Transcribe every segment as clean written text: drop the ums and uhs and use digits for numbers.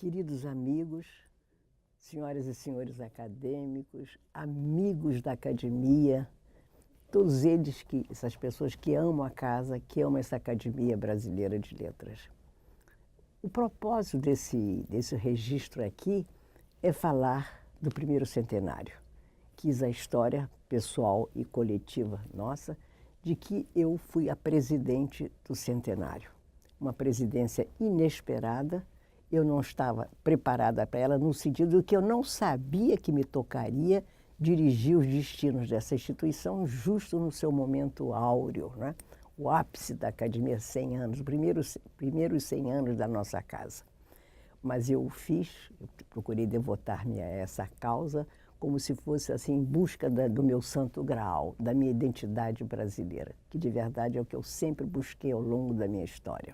Queridos amigos, senhoras e senhores acadêmicos, amigos da academia, todos eles, essas pessoas que amam a casa, que amam essa Academia Brasileira de Letras. O propósito desse registro aqui é falar do primeiro centenário. Quis a história pessoal e coletiva nossa de que eu fui a presidente do centenário. Uma presidência inesperada. Eu não estava preparada para ela no sentido de que eu não sabia que me tocaria dirigir os destinos dessa instituição justo no seu momento áureo, né? O ápice da academia, 100 anos, primeiros 100 anos da nossa casa. Mas eu procurei devotar-me a essa causa como se fosse assim em busca do meu santo graal, da minha identidade brasileira, que de verdade é o que eu sempre busquei ao longo da minha história.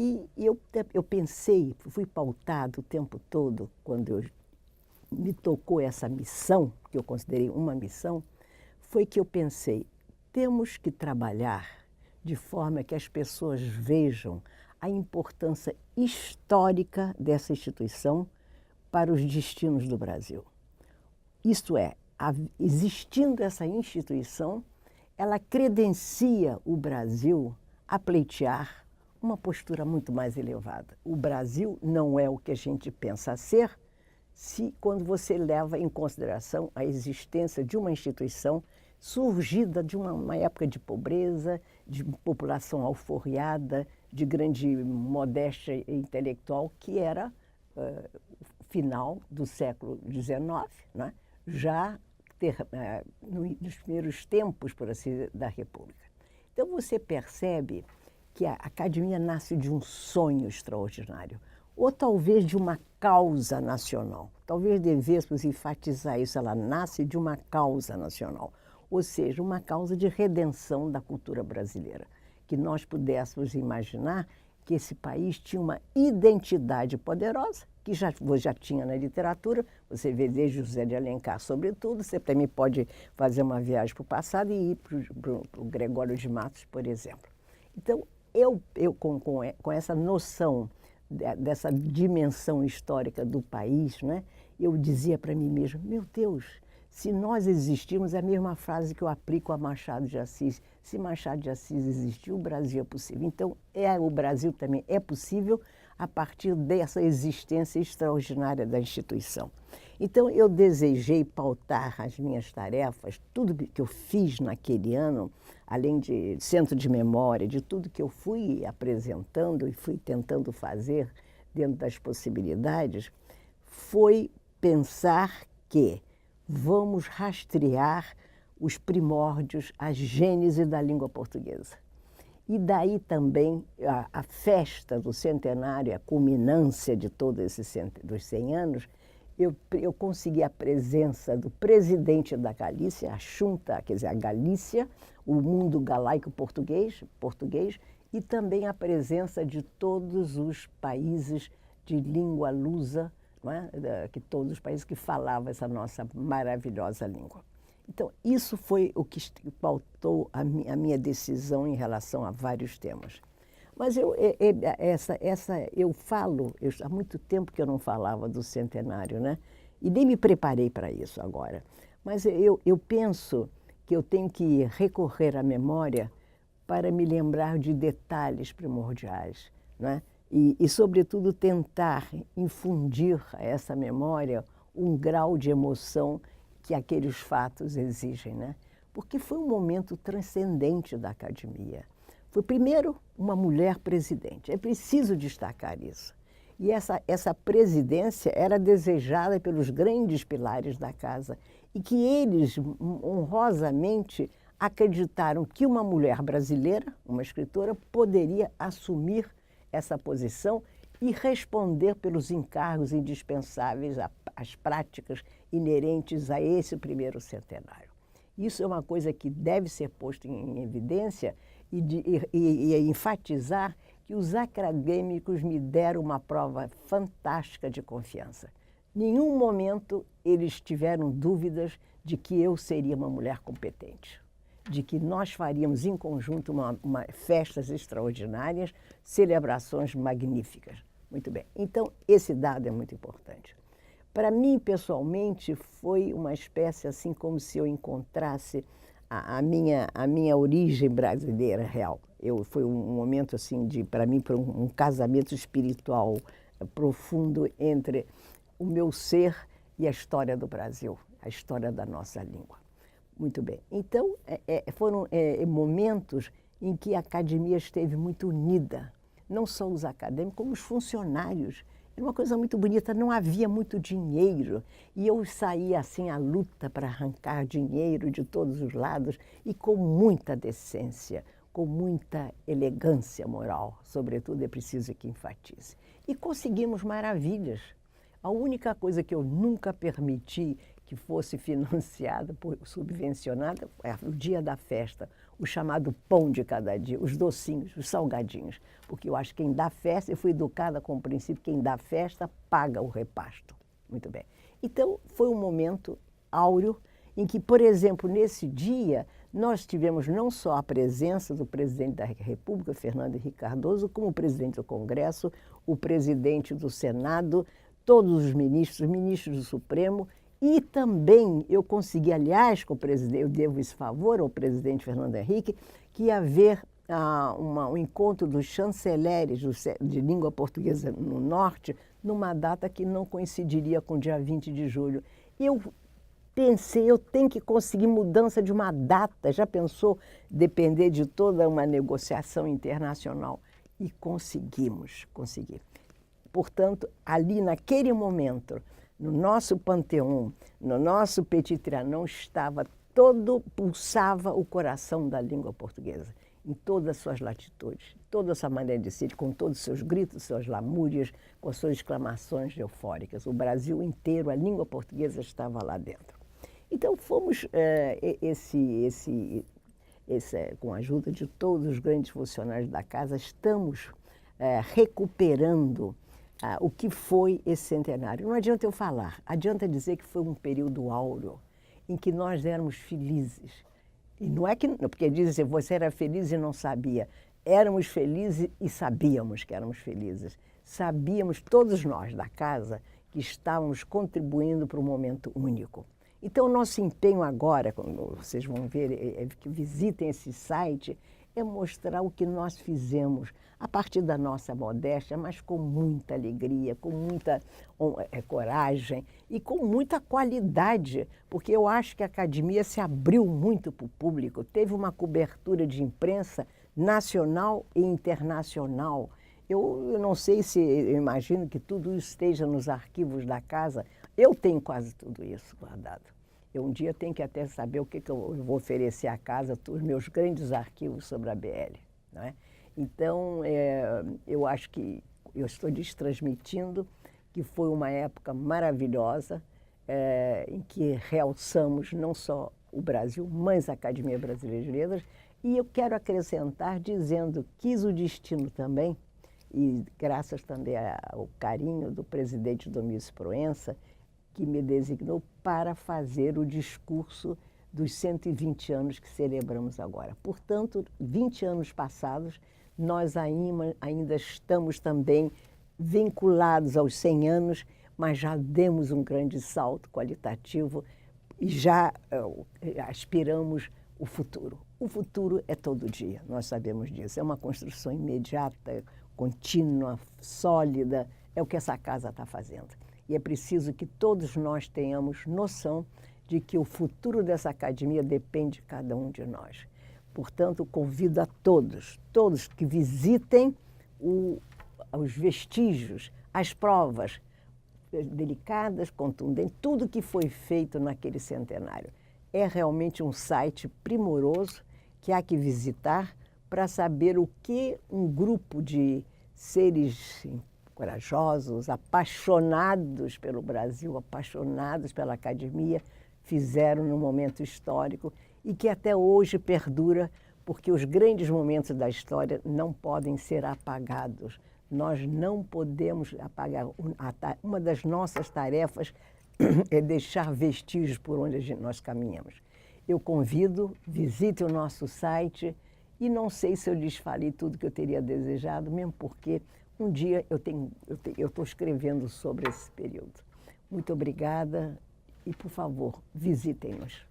E eu pensei, fui pautado o tempo todo, quando me tocou essa missão, que eu considerei uma missão, foi que eu pensei, temos que trabalhar de forma que as pessoas vejam a importância histórica dessa instituição para os destinos do Brasil. Isto é, existindo essa instituição, ela credencia o Brasil a pleitear uma postura muito mais elevada. O Brasil não é o que a gente pensa ser quando você leva em consideração a existência de uma instituição surgida de uma época de pobreza, de população alforriada, de grande modéstia intelectual, que era o final do século XIX, né? Já nos primeiros tempos, por assim dizer, da República. Então você percebe que a academia nasce de um sonho extraordinário, ou talvez de uma causa nacional. Talvez devêssemos enfatizar isso, ela nasce de uma causa nacional, ou seja, uma causa de redenção da cultura brasileira, que nós pudéssemos imaginar que esse país tinha uma identidade poderosa, que já tinha na literatura, você vê desde José de Alencar, sobretudo, você também pode fazer uma viagem para o passado e ir para o Gregório de Matos, por exemplo. Então, com essa noção dessa dimensão histórica do país, né, eu dizia para mim mesma, meu Deus, se nós existirmos, é a mesma frase que eu aplico a Machado de Assis, se Machado de Assis existiu, o Brasil é possível. Então, o Brasil também é possível a partir dessa existência extraordinária da instituição. Então, eu desejei pautar as minhas tarefas, tudo que eu fiz naquele ano, além de centro de memória, de tudo que eu fui apresentando e fui tentando fazer dentro das possibilidades, foi pensar que vamos rastrear os primórdios, a gênese da língua portuguesa. E daí também a festa do centenário, a culminância de todos dos 100 anos, eu consegui a presença do presidente da Galícia, a Xunta, quer dizer, a Galícia, o mundo galaico português, e também a presença de todos os países de língua lusa, não é? Todos os países que falavam essa nossa maravilhosa língua. Então, isso foi o que pautou a minha decisão em relação a vários temas. Mas há muito tempo que eu não falava do centenário, né? E nem me preparei para isso agora. Mas eu penso que eu tenho que recorrer à memória para me lembrar de detalhes primordiais, né? E, sobretudo, tentar infundir a essa memória um grau de emoção que aqueles fatos exigem, né? Porque foi um momento transcendente da academia. Foi, primeiro, uma mulher presidente. É preciso destacar isso. E essa presidência era desejada pelos grandes pilares da casa e que eles, honrosamente, acreditaram que uma mulher brasileira, uma escritora, poderia assumir essa posição e responder pelos encargos indispensáveis às práticas inerentes a esse primeiro centenário. Isso é uma coisa que deve ser posta em evidência e enfatizar que os acadêmicos me deram uma prova fantástica de confiança. Em nenhum momento eles tiveram dúvidas de que eu seria uma mulher competente, de que nós faríamos em conjunto festas extraordinárias, celebrações magníficas. Muito bem. Então, esse dado é muito importante. Para mim, pessoalmente, foi uma espécie assim como se eu encontrasse a minha origem brasileira real. Foi um momento assim para mim, para um casamento espiritual profundo entre o meu ser e a história do Brasil, a história da nossa língua. Muito bem. Então, foram momentos em que a academia esteve muito unida, não só os acadêmicos, como os funcionários. Era uma coisa muito bonita, não havia muito dinheiro e eu saía assim à luta para arrancar dinheiro de todos os lados e com muita decência, com muita elegância moral, sobretudo é preciso que enfatize. E conseguimos maravilhas. A única coisa que eu nunca permiti que fosse financiada, subvencionada, é o dia da festa, o chamado pão de cada dia, os docinhos, os salgadinhos. Porque eu acho que quem dá festa, eu fui educada com o princípio, quem dá festa paga o repasto. Muito bem. Então, foi um momento áureo em que, por exemplo, nesse dia, nós tivemos não só a presença do presidente da República, Fernando Henrique Cardoso, como o presidente do Congresso, o presidente do Senado, todos os ministros do Supremo, e também eu consegui, aliás, com o presidente, eu devo esse favor ao presidente Fernando Henrique, que ia haver um encontro dos chanceleres de língua portuguesa no Norte, numa data que não coincidiria com o dia 20 de julho. Eu pensei, eu tenho que conseguir mudança de uma data. Já pensou depender de toda uma negociação internacional? E conseguimos. Portanto, ali naquele momento, no nosso Panteão, no nosso Petit Trianon, pulsava o coração da língua portuguesa, em todas as suas latitudes, toda essa maneira de ser, com todos os seus gritos, suas lamúrias, com as suas exclamações eufóricas. O Brasil inteiro, a língua portuguesa estava lá dentro. Então, fomos, com a ajuda de todos os grandes funcionários da casa, estamos recuperando o que foi esse centenário. Não adianta eu falar, adianta dizer que foi um período áureo em que nós éramos felizes. E não é que, porque dizem assim, você era feliz e não sabia. Éramos felizes e sabíamos que éramos felizes. Sabíamos, todos nós da casa, que estávamos contribuindo para um momento único. Então, o nosso empenho agora, quando vocês vão ver, que visitem esse site, é mostrar o que nós fizemos a partir da nossa modéstia, mas com muita alegria, com muita coragem e com muita qualidade, porque eu acho que a academia se abriu muito para o público, teve uma cobertura de imprensa nacional e internacional. Eu não sei se, eu imagino que tudo isso esteja nos arquivos da casa. Eu tenho quase tudo isso guardado. Eu um dia tenho que até saber o que eu vou oferecer à casa, os meus grandes arquivos sobre a BL. Não é? Então, eu acho que eu estou lhes transmitindo que foi uma época maravilhosa, em que realçamos não só o Brasil, mas a Academia Brasileira de Letras. E eu quero acrescentar dizendo que quis o destino também, e graças também ao carinho do presidente Domingos Proença, que me designou para fazer o discurso dos 120 anos que celebramos agora. Portanto, 20 anos passados, nós ainda estamos também vinculados aos 100 anos, mas já demos um grande salto qualitativo e já aspiramos o futuro. O futuro é todo dia, nós sabemos disso. É uma construção imediata, contínua, sólida, é o que essa casa está fazendo. E é preciso que todos nós tenhamos noção de que o futuro dessa academia depende de cada um de nós. Portanto, convido a todos que visitem os vestígios, as provas delicadas, contundentes, tudo que foi feito naquele centenário. É realmente um site primoroso que há que visitar para saber o que um grupo de seres corajosos, apaixonados pelo Brasil, apaixonados pela academia, fizeram num momento histórico e que até hoje perdura, porque os grandes momentos da história não podem ser apagados. Nós não podemos apagar. Uma das nossas tarefas é deixar vestígios por onde nós caminhamos. Eu convido, visite o nosso site e não sei se eu lhes falei tudo que eu teria desejado, mesmo porque um dia eu estou escrevendo sobre esse período. Muito obrigada e, por favor, visitem-nos.